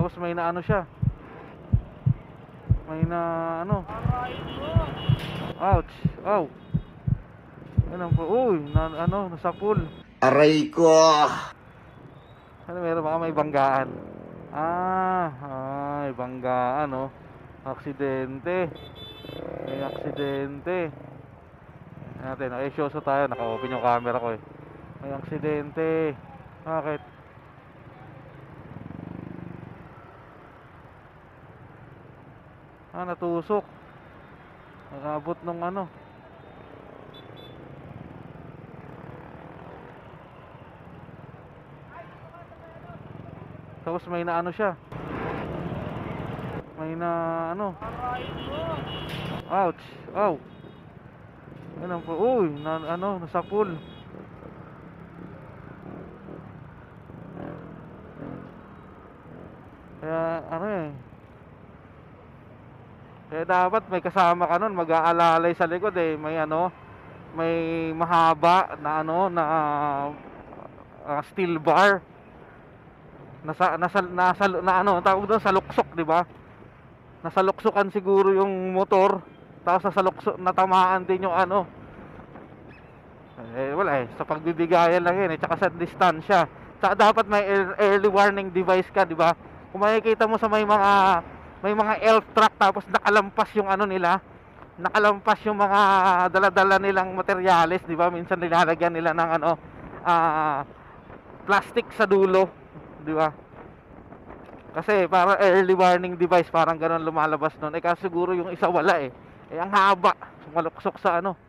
Tapos may na ano siya. May na ano. Ouch. Ow. Ano po? Uy, ano, nasa pool. Aray ko! Ano meron baka may banggaan. Ay, banggaan oh. Aksidente. May aksidente. Natin, shoso tayo, naka-open yung camera ko eh. May aksidente. Bakit? Natusok. Nag-abot nung ano. Tapos may na ano siya. May na ano. Ouch. Ow. Ano po? Uy, ano, nasa pool. Kaya ano eh. Kaya dapat may kasama ka nun, mag-aalalay sa likod eh. May ano, may mahaba na ano na steel bar. Na ano, tawag doon sa luksok, di ba? Nasa luksukan siguro yung motor. Tapos sa luksok natamaan din yung ano. Wala eh, sa pagbibigayan lang yun eh, tsaka sa distansya. Tsaka dapat may early warning device ka, di ba? Kung makikita mo sa may mga elf truck tapos nakalampas yung ano nila, nakalampas yung mga dala-dala nilang materyales, di ba? Minsan nilalagyan nila ng ano, plastic sa dulo, di ba? Kasi para early warning device, parang gano'n lumalabas nun. Kasi siguro yung isa wala eh. Ang haba, sumaluksok sa ano.